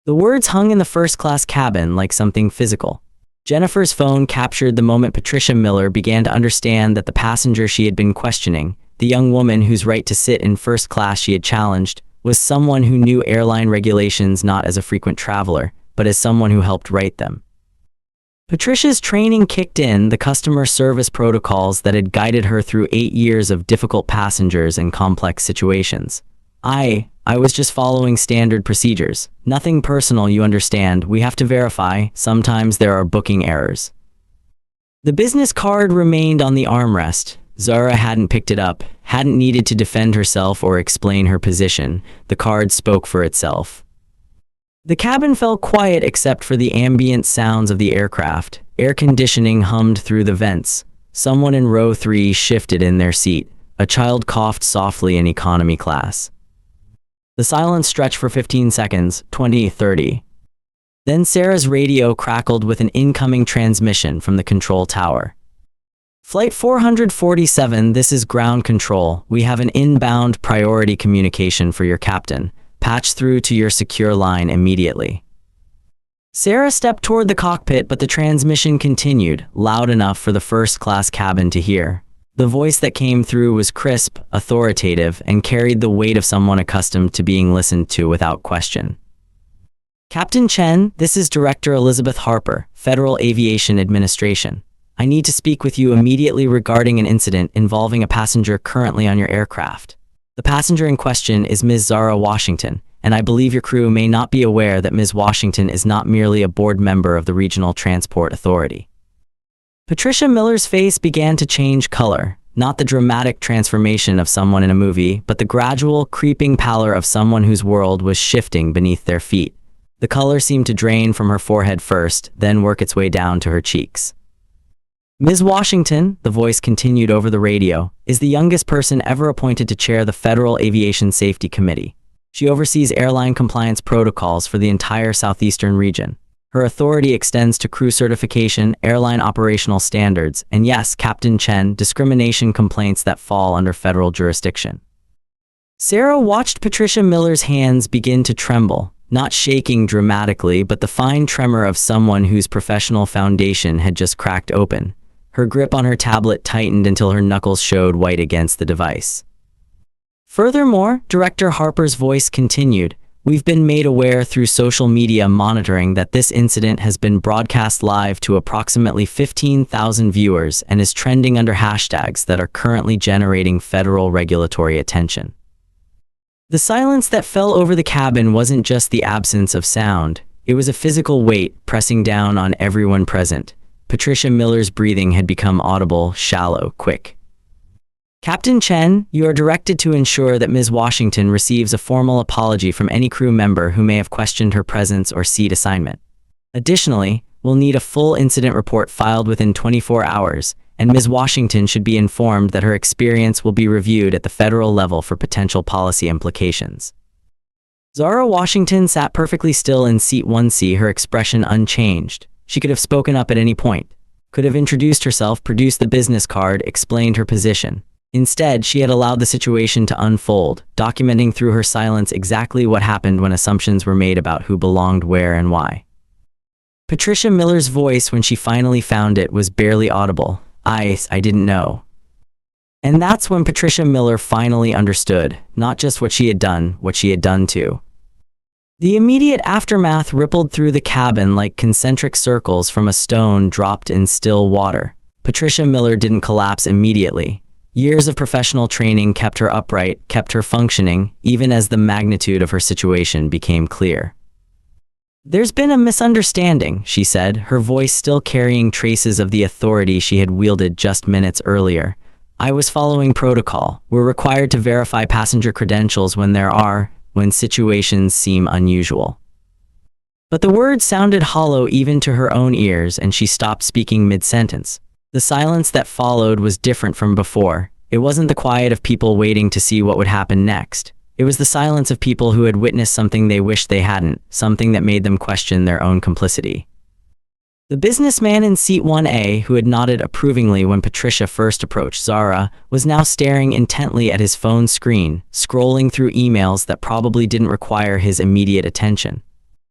The words hung in the first-class cabin like something physical. Jennifer's phone captured the moment Patricia Miller began to understand that the passenger she had been questioning, the young woman whose right to sit in first class she had challenged, was someone who knew airline regulations not as a frequent traveler, but as someone who helped write them. Patricia's training kicked in, the customer service protocols that had guided her through 8 years of difficult passengers and complex situations. I was just following standard procedures. Nothing personal, you understand. We have to verify. Sometimes there are booking errors. The business card remained on the armrest. Zara hadn't picked it up, hadn't needed to defend herself or explain her position. The card spoke for itself. The cabin fell quiet except for the ambient sounds of the aircraft. Air conditioning hummed through the vents. Someone in row 3 shifted in their seat. A child coughed softly in economy class. The silence stretched for 15 seconds, 20, 30. Then Sarah's radio crackled with an incoming transmission from the control tower. Flight 447, this is ground control. We have an inbound priority communication for your captain. Patch through to your secure line immediately. Sarah stepped toward the cockpit, but the transmission continued, loud enough for the first-class cabin to hear. The voice that came through was crisp, authoritative, and carried the weight of someone accustomed to being listened to without question. Captain Chen, this is Director Elizabeth Harper, Federal Aviation Administration. I need to speak with you immediately regarding an incident involving a passenger currently on your aircraft. The passenger in question is Ms. Zara Washington, and I believe your crew may not be aware that Ms. Washington is not merely a board member of the Regional Transport Authority. Patricia Miller's face began to change color, not the dramatic transformation of someone in a movie, but the gradual, creeping pallor of someone whose world was shifting beneath their feet. The color seemed to drain from her forehead first, then work its way down to her cheeks. Ms. Washington, the voice continued over the radio, is the youngest person ever appointed to chair the Federal Aviation Safety Committee. She oversees airline compliance protocols for the entire southeastern region. Her authority extends to crew certification, airline operational standards, and yes, Captain Chen, discrimination complaints that fall under federal jurisdiction. Sarah watched Patricia Miller's hands begin to tremble, not shaking dramatically, but the fine tremor of someone whose professional foundation had just cracked open. Her grip on her tablet tightened until her knuckles showed white against the device. Furthermore, Director Harper's voice continued, we've been made aware through social media monitoring that this incident has been broadcast live to approximately 15,000 viewers and is trending under hashtags that are currently generating federal regulatory attention. The silence that fell over the cabin wasn't just the absence of sound, it was a physical weight pressing down on everyone present. Patricia Miller's breathing had become audible, shallow, quick. Captain Chen, you are directed to ensure that Ms. Washington receives a formal apology from any crew member who may have questioned her presence or seat assignment. Additionally, we'll need a full incident report filed within 24 hours, and Ms. Washington should be informed that her experience will be reviewed at the federal level for potential policy implications. Zara Washington sat perfectly still in seat 1C, her expression unchanged. She could have spoken up at any point, could have introduced herself, produced the business card, explained her position. Instead, she had allowed the situation to unfold, documenting through her silence exactly what happened when assumptions were made about who belonged where and why. Patricia Miller's voice, when she finally found it, was barely audible. I didn't know. And that's when Patricia Miller finally understood, not just what she had done, what she had done too. The immediate aftermath rippled through the cabin like concentric circles from a stone dropped in still water. Patricia Miller didn't collapse immediately. Years of professional training kept her upright, kept her functioning, even as the magnitude of her situation became clear. There's been a misunderstanding, she said, her voice still carrying traces of the authority she had wielded just minutes earlier. I was following protocol. We're required to verify passenger credentials when situations seem unusual. But the words sounded hollow even to her own ears, and she stopped speaking mid-sentence. The silence that followed was different from before. It wasn't the quiet of people waiting to see what would happen next. It was the silence of people who had witnessed something they wished they hadn't, something that made them question their own complicity. The businessman in seat 1A, who had nodded approvingly when Patricia first approached Zara, was now staring intently at his phone screen, scrolling through emails that probably didn't require his immediate attention.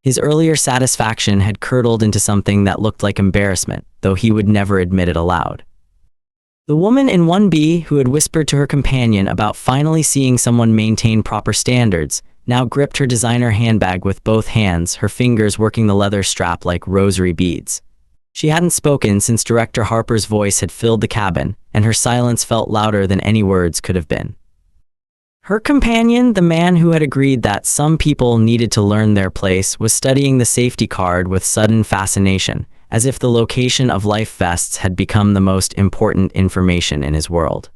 His earlier satisfaction had curdled into something that looked like embarrassment, though he would never admit it aloud. The woman in 1B, who had whispered to her companion about finally seeing someone maintain proper standards, now gripped her designer handbag with both hands, her fingers working the leather strap like rosary beads. She hadn't spoken since Director Harper's voice had filled the cabin, and her silence felt louder than any words could have been. Her companion, the man who had agreed that some people needed to learn their place, was studying the safety card with sudden fascination, as if the location of life vests had become the most important information in his world.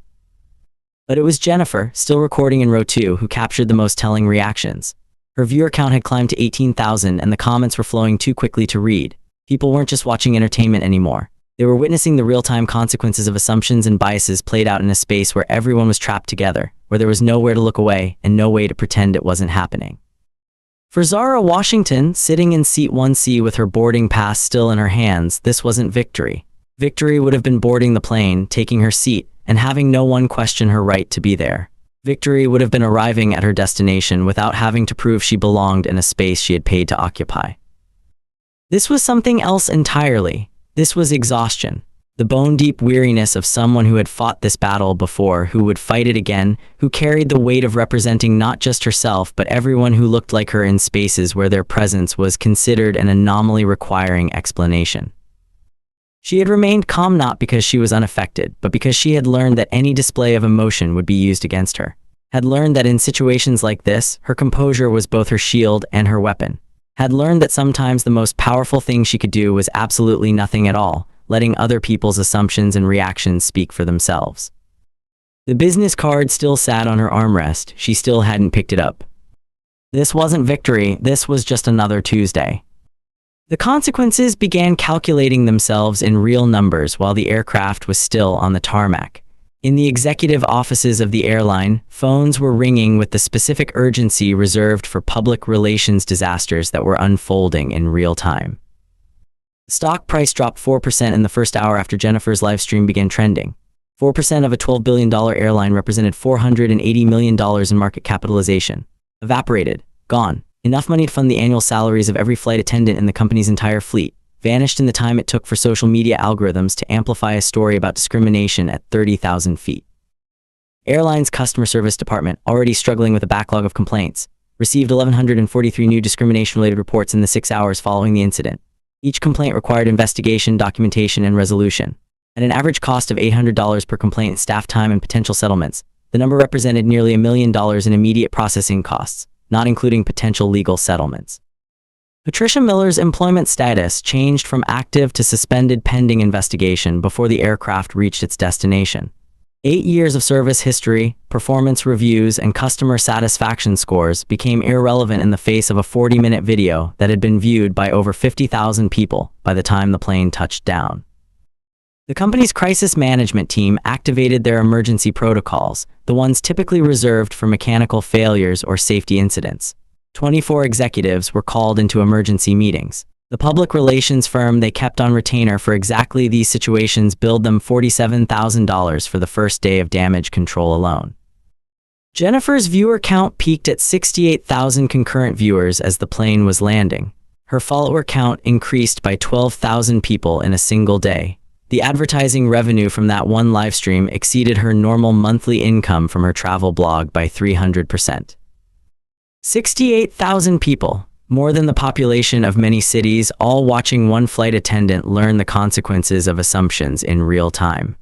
But it was Jennifer, still recording in row 2, who captured the most telling reactions. Her viewer count had climbed to 18,000, and the comments were flowing too quickly to read. People weren't just watching entertainment anymore. They were witnessing the real-time consequences of assumptions and biases played out in a space where everyone was trapped together, where there was nowhere to look away and no way to pretend it wasn't happening. For Zara Washington, sitting in seat 1C with her boarding pass still in her hands, this wasn't victory. Victory would have been boarding the plane, taking her seat, and having no one question her right to be there. Victory would have been arriving at her destination without having to prove she belonged in a space she had paid to occupy. This was something else entirely. This was exhaustion. The bone-deep weariness of someone who had fought this battle before, who would fight it again, who carried the weight of representing not just herself but everyone who looked like her in spaces where their presence was considered an anomaly requiring explanation. She had remained calm not because she was unaffected, but because she had learned that any display of emotion would be used against her. Had learned that in situations like this, her composure was both her shield and her weapon. Had learned that sometimes the most powerful thing she could do was absolutely nothing at all, letting other people's assumptions and reactions speak for themselves. The business card still sat on her armrest. She still hadn't picked it up. This wasn't victory, this was just another Tuesday. The consequences began calculating themselves in real numbers while the aircraft was still on the tarmac. In the executive offices of the airline, phones were ringing with the specific urgency reserved for public relations disasters that were unfolding in real time. The stock price dropped 4% in the first hour after Jennifer's live stream began trending. 4% of a $12 billion airline represented $480 million in market capitalization. Evaporated. Gone. Enough money to fund the annual salaries of every flight attendant in the company's entire fleet. Vanished in the time it took for social media algorithms to amplify a story about discrimination at 30,000 feet. Airline's customer service department, already struggling with a backlog of complaints, received 1,143 new discrimination-related reports in the 6 hours following the incident. Each complaint required investigation, documentation, and resolution. At an average cost of $800 per complaint, staff time, and potential settlements, the number represented nearly $1 million in immediate processing costs, not including potential legal settlements. Patricia Miller's employment status changed from active to suspended pending investigation before the aircraft reached its destination. 8 years of service history, performance reviews, and customer satisfaction scores became irrelevant in the face of a 40-minute video that had been viewed by over 50,000 people by the time the plane touched down. The company's crisis management team activated their emergency protocols, the ones typically reserved for mechanical failures or safety incidents. 24 executives were called into emergency meetings. The public relations firm they kept on retainer for exactly these situations billed them $47,000 for the first day of damage control alone. Jennifer's viewer count peaked at 68,000 concurrent viewers as the plane was landing. Her follower count increased by 12,000 people in a single day. The advertising revenue from that one livestream exceeded her normal monthly income from her travel blog by 300%. 68,000 people, more than the population of many cities, all watching one flight attendant learn the consequences of assumptions in real time.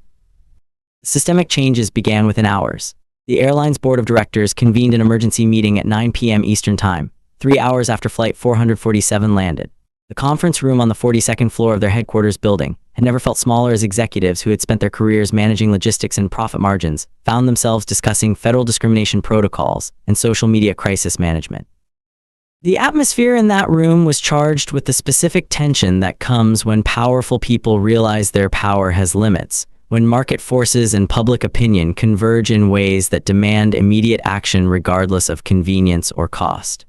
Systemic changes began within hours. The airline's board of directors convened an emergency meeting at 9 p.m. Eastern Time, 3 hours after Flight 447 landed. The conference room on the 42nd floor of their headquarters building had never felt smaller as executives who had spent their careers managing logistics and profit margins found themselves discussing federal discrimination protocols and social media crisis management. The atmosphere in that room was charged with the specific tension that comes when powerful people realize their power has limits, when market forces and public opinion converge in ways that demand immediate action regardless of convenience or cost.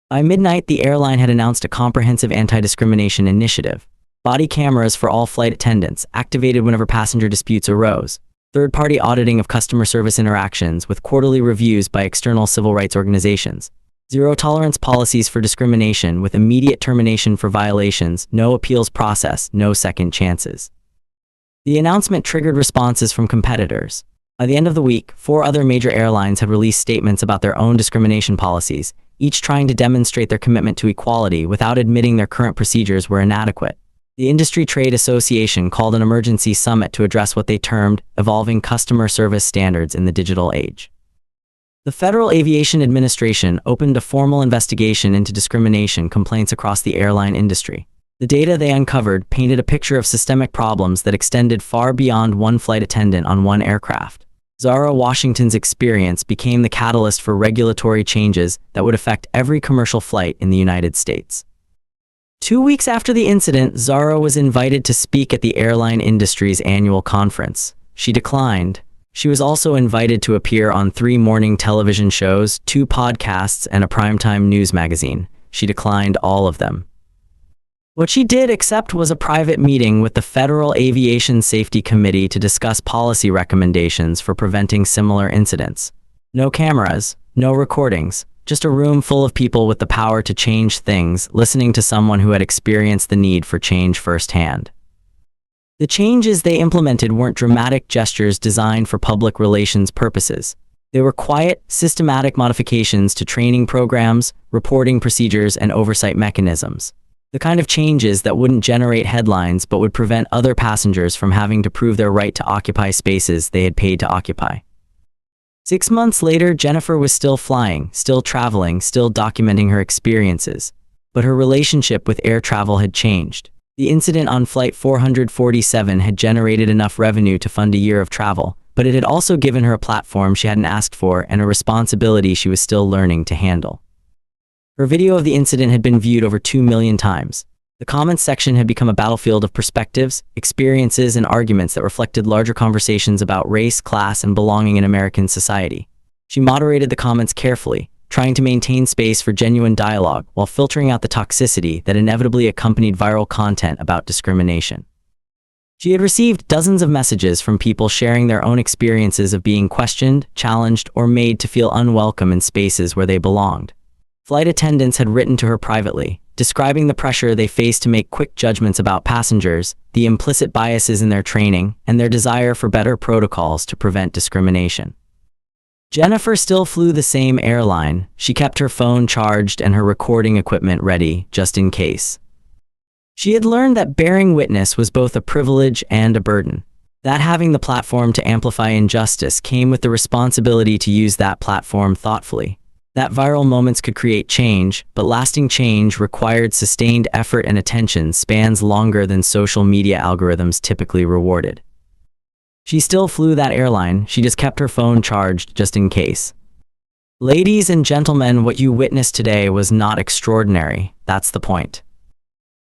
By midnight, the airline had announced a comprehensive anti-discrimination initiative. Body cameras for all flight attendants, activated whenever passenger disputes arose. Third-party auditing of customer service interactions with quarterly reviews by external civil rights organizations. Zero-tolerance policies for discrimination with immediate termination for violations, no appeals process, no second chances. The announcement triggered responses from competitors. By the end of the week, 4 other major airlines had released statements about their own discrimination policies, each trying to demonstrate their commitment to equality without admitting their current procedures were inadequate. The Industry Trade Association called an emergency summit to address what they termed evolving customer service standards in the digital age. The Federal Aviation Administration opened a formal investigation into discrimination complaints across the airline industry. The data they uncovered painted a picture of systemic problems that extended far beyond one flight attendant on one aircraft. Zara Washington's experience became the catalyst for regulatory changes that would affect every commercial flight in the United States. 2 weeks after the incident, Zara was invited to speak at the airline industry's annual conference. She declined. She was also invited to appear on 3 morning television shows, 2 podcasts, and a primetime news magazine. She declined all of them. What she did accept was a private meeting with the Federal Aviation Safety Committee to discuss policy recommendations for preventing similar incidents. No cameras, no recordings, just a room full of people with the power to change things, listening to someone who had experienced the need for change firsthand. The changes they implemented weren't dramatic gestures designed for public relations purposes. They were quiet, systematic modifications to training programs, reporting procedures, and oversight mechanisms. The kind of changes that wouldn't generate headlines but would prevent other passengers from having to prove their right to occupy spaces they had paid to occupy. 6 months later, Jennifer was still flying, still traveling, still documenting her experiences. But her relationship with air travel had changed. The incident on Flight 447 had generated enough revenue to fund a year of travel, but it had also given her a platform she hadn't asked for and a responsibility she was still learning to handle. Her video of the incident had been viewed over 2 million times. The comments section had become a battlefield of perspectives, experiences, and arguments that reflected larger conversations about race, class, and belonging in American society. She moderated the comments carefully, trying to maintain space for genuine dialogue while filtering out the toxicity that inevitably accompanied viral content about discrimination. She had received dozens of messages from people sharing their own experiences of being questioned, challenged, or made to feel unwelcome in spaces where they belonged. Flight attendants had written to her privately, describing the pressure they faced to make quick judgments about passengers, the implicit biases in their training, and their desire for better protocols to prevent discrimination. Jennifer still flew the same airline. She kept her phone charged and her recording equipment ready, just in case. She had learned that bearing witness was both a privilege and a burden. That having the platform to amplify injustice came with the responsibility to use that platform thoughtfully. That viral moments could create change, but lasting change required sustained effort and attention spans longer than social media algorithms typically rewarded. She still flew that airline, she just kept her phone charged just in case. Ladies and gentlemen, what you witnessed today was not extraordinary, that's the point.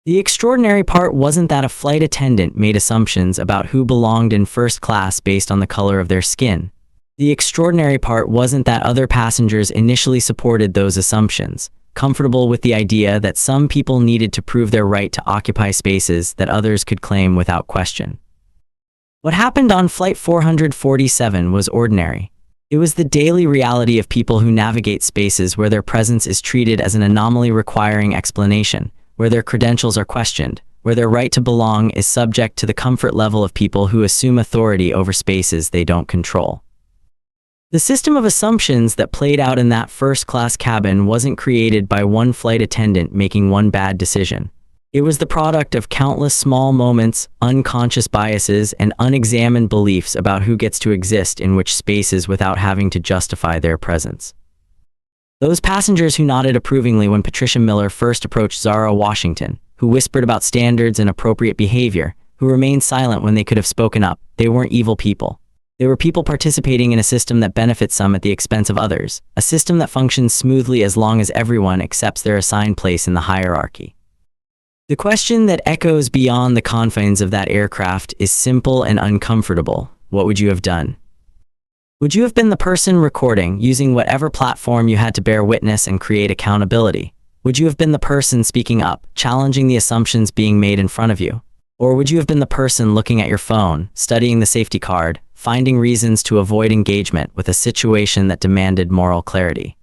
The extraordinary part wasn't that a flight attendant made assumptions about who belonged in first class based on the color of their skin. The extraordinary part wasn't that other passengers initially supported those assumptions, comfortable with the idea that some people needed to prove their right to occupy spaces that others could claim without question. What happened on Flight 447 was ordinary. It was the daily reality of people who navigate spaces where their presence is treated as an anomaly requiring explanation, where their credentials are questioned, where their right to belong is subject to the comfort level of people who assume authority over spaces they don't control. The system of assumptions that played out in that first-class cabin wasn't created by one flight attendant making one bad decision. It was the product of countless small moments, unconscious biases, and unexamined beliefs about who gets to exist in which spaces without having to justify their presence. Those passengers who nodded approvingly when Patricia Miller first approached Zara Washington, who whispered about standards and appropriate behavior, who remained silent when they could have spoken up, they weren't evil people. They were people participating in a system that benefits some at the expense of others, a system that functions smoothly as long as everyone accepts their assigned place in the hierarchy. The question that echoes beyond the confines of that aircraft is simple and uncomfortable. What would you have done? Would you have been the person recording, using whatever platform you had to bear witness and create accountability? Would you have been the person speaking up, challenging the assumptions being made in front of you? Or would you have been the person looking at your phone, studying the safety card, finding reasons to avoid engagement with a situation that demanded moral clarity?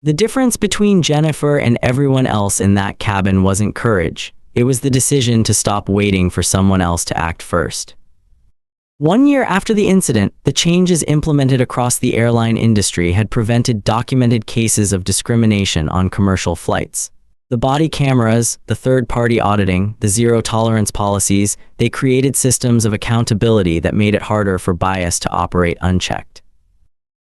The difference between Jennifer and everyone else in that cabin wasn't courage. It was the decision to stop waiting for someone else to act first. 1 year after the incident, the changes implemented across the airline industry had prevented documented cases of discrimination on commercial flights. The body cameras, the third-party auditing, the zero-tolerance policies, they created systems of accountability that made it harder for bias to operate unchecked.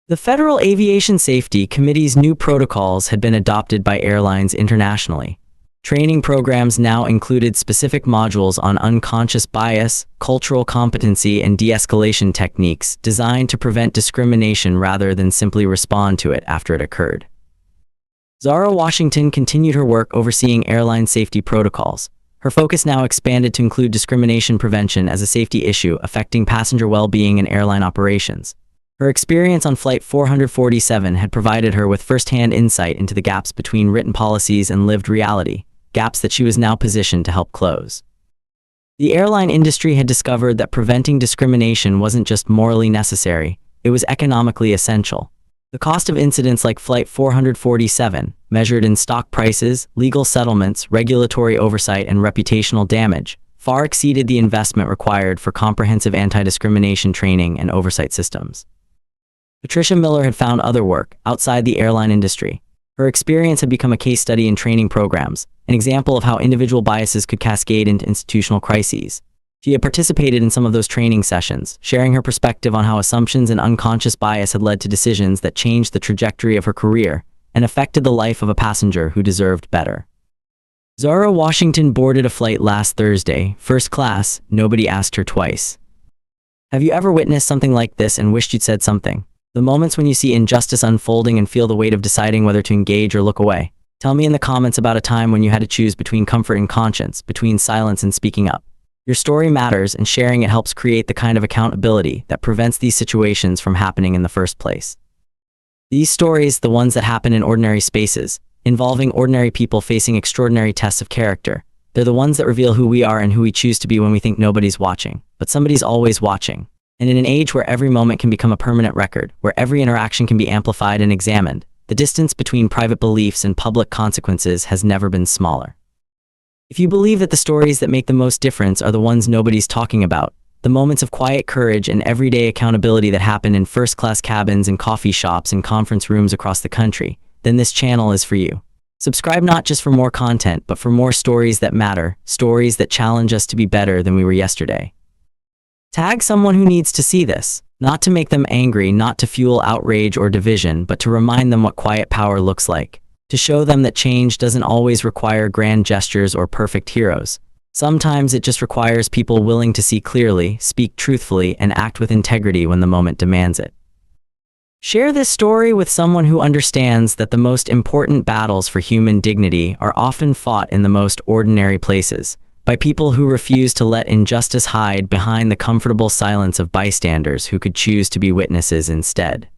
The Federal Aviation Safety Committee's new protocols had been adopted by airlines internationally. Training programs now included specific modules on unconscious bias, cultural competency, and de-escalation techniques designed to prevent discrimination rather than simply respond to it after it occurred. Zara Washington continued her work overseeing airline safety protocols. Her focus now expanded to include discrimination prevention as a safety issue affecting passenger well-being in airline operations. Her experience on Flight 447 had provided her with first-hand insight into the gaps between written policies and lived reality, gaps that she was now positioned to help close. The airline industry had discovered that preventing discrimination wasn't just morally necessary, it was economically essential. The cost of incidents like Flight 447, measured in stock prices, legal settlements, regulatory oversight, and reputational damage, far exceeded the investment required for comprehensive anti-discrimination training and oversight systems. Patricia Miller had found other work outside the airline industry. Her experience had become a case study in training programs, an example of how individual biases could cascade into institutional crises. She had participated in some of those training sessions, sharing her perspective on how assumptions and unconscious bias had led to decisions that changed the trajectory of her career and affected the life of a passenger who deserved better. Zara Washington boarded a flight last Thursday, first class. Nobody asked her twice. Have you ever witnessed something like this and wished you'd said something? The moments when you see injustice unfolding and feel the weight of deciding whether to engage or look away. Tell me in the comments about a time when you had to choose between comfort and conscience, between silence and speaking up. Your story matters, and sharing it helps create the kind of accountability that prevents these situations from happening in the first place. These stories, the ones that happen in ordinary spaces, involving ordinary people facing extraordinary tests of character, they're the ones that reveal who we are and who we choose to be when we think nobody's watching, but somebody's always watching. And in an age where every moment can become a permanent record, where every interaction can be amplified and examined, the distance between private beliefs and public consequences has never been smaller. If you believe that the stories that make the most difference are the ones nobody's talking about, the moments of quiet courage and everyday accountability that happen in first-class cabins and coffee shops and conference rooms across the country, then this channel is for you. Subscribe not just for more content, but for more stories that matter, stories that challenge us to be better than we were yesterday. Tag someone who needs to see this, not to make them angry, not to fuel outrage or division, but to remind them what quiet power looks like, to show them that change doesn't always require grand gestures or perfect heroes. Sometimes it just requires people willing to see clearly, speak truthfully, and act with integrity when the moment demands it. Share this story with someone who understands that the most important battles for human dignity are often fought in the most ordinary places, by people who refuse to let injustice hide behind the comfortable silence of bystanders who could choose to be witnesses instead.